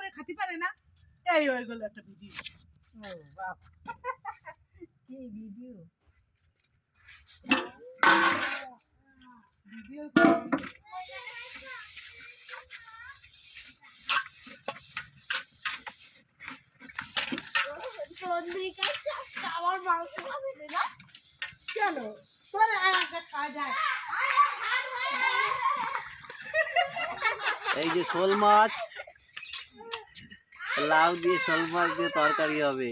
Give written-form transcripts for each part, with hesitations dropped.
করে খেতে পারে না, এই ওইগুলো একটা ভিডিও। ও বাপ, কি ভিডিও! ভিডিও আমার মাংস খাবে না কেন তোরা একটা খাওয়া যায়। এই যে শোল মাছ, লাউ দিয়ে শোল মাছ দিয়ে তরকারি হবে।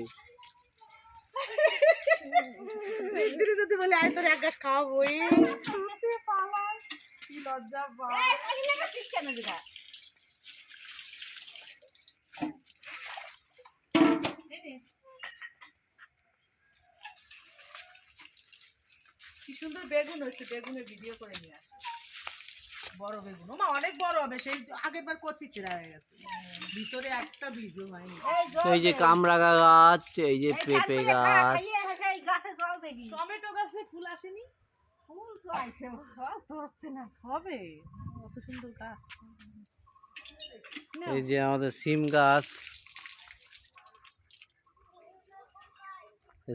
যদি বলে আয় তোর এক গাছ খাওয়াবো, কি লজ্জা কেন যেটা কি সুন্দর বেগুন হয়েছে, বেগুনের ভিডিও করে নিয়ে আসে। বড় বেগুন, মা অনেক বড় হবে, সেই আগের বার কচি চেরা হয়ে গেছে, ভিতরে একটা বীজও হয়নি। এই যে কামরাঙা গাছ, এই যে পেঁপে গাছ, গাছে জল দেবি। টমেটো গাছে ফুল আসেনি, ফুল তো আইছে, ফল তো হচ্ছে না। হবে অত সুন্দর গাছ। এই যে আমাদের সিম গাছ,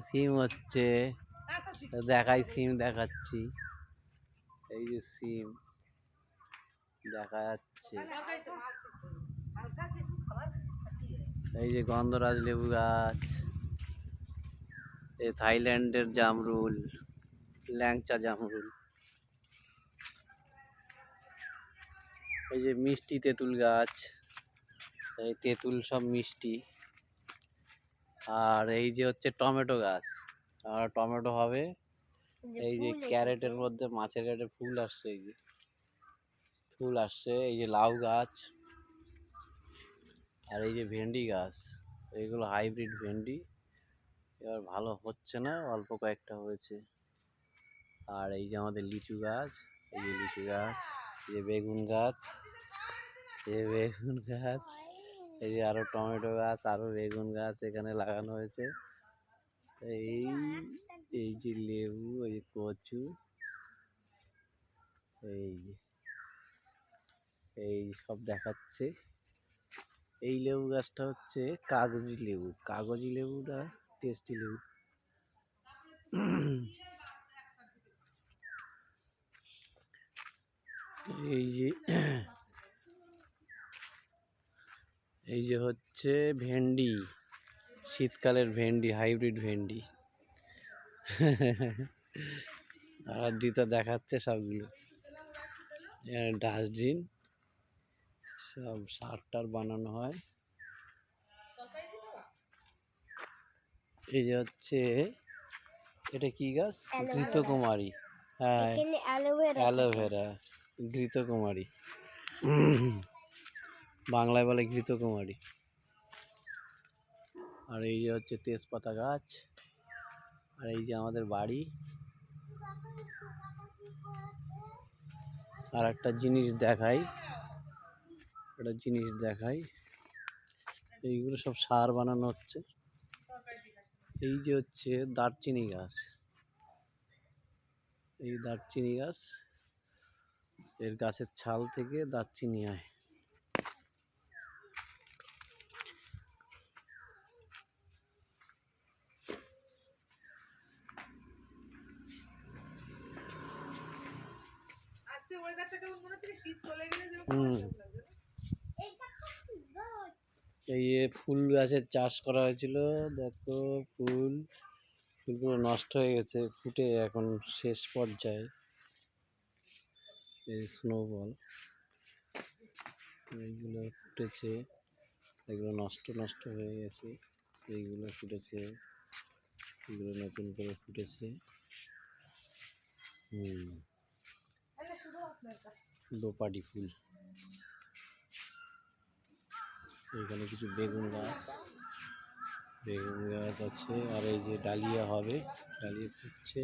সিম হচ্ছে, দেখাই সিম দেখাচ্ছি। এই যে সিম দেখা যাচ্ছে। এই যে গন্ধরাজ লেবু গাছ, এই থাইল্যান্ডের জামরুল, ল্যাংচা জামরুল। এই যে মিষ্টি তেঁতুল গাছ, এই তেঁতুল সব মিষ্টি। আর এই যে হচ্ছে টমেটো গাছ, আর টমেটো হবে। এই যে ক্যারেটের মধ্যে, মাছের ক্যারেটে ফুল আসছে, এই যে ফুল আসছে। এই যে লাউ গাছ, আর এই যে ভেন্ডি গাছ, এইগুলো হাইব্রিড ভেন্ডি, এবার ভালো হচ্ছে না, অল্প কয়েকটা হয়েছে। আর এই যে আমাদের লিচু গাছ, এই যে লিচু গাছ, এই যে বেগুন গাছ, এই যে বেগুন গাছ, এই যে আরো টমেটো গাছ, আরো বেগুন গাছ এখানে লাগানো হয়েছে। এই এই যে লেবু, এই যে কচু, এই যে এই সব দেখাচ্ছে। এই লেবু গাছটা হচ্ছে কাগজি লেবু, কাগজি লেবুটা টেস্টি লেবু। এই যে এই যে হচ্ছে ভেন্ডি, শীতকালের ভেন্ডি, হাইব্রিড ভেন্ডি। আর দিতে দেখাচ্ছে সবগুলো। ডাস্টবিন, সব সার টার বানানো হয়। এই যে হচ্ছে, এটা কি গাছ? ঘৃতকুমারী। হ্যাঁ, অ্যালোভেরা, ঘৃতকুমারী, বাংলায় বলে ঘৃতকুমারী। আর এই যে হচ্ছে তেজপাতা গাছ। আর এই যে আমাদের বাড়ি। আর একটা জিনিস দেখাই, এইগুলো সব সার বানানো হচ্ছে। এই যে হচ্ছে দারচিনি গাছ, এই দারচিনি গাছ, এর গাছের ছাল থেকে দারচিনি হয়। আজকে ওয়েদারটা কেমন মনে হচ্ছে, শীত চলে গেলে এই ফুল গাছের চাষ করা হয়েছিল, দেখো ফুলগুলো নষ্ট হয়ে গেছে, ফুটে এখন শেষ পর্যায়ে। এই স্নোবল, এইগুলো ফুটেছে, এগুলো নষ্ট হয়ে গেছে, এইগুলো ফুটেছে, এগুলো নতুন করে ফুটেছে। দোপাটি ফুল। এখানে কিছু বেগুন গাছ আছে। আর এই যে ডালিয়া হবে, ডালিয়া ফুটছে,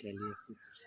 ডালিয়া ফুটছে।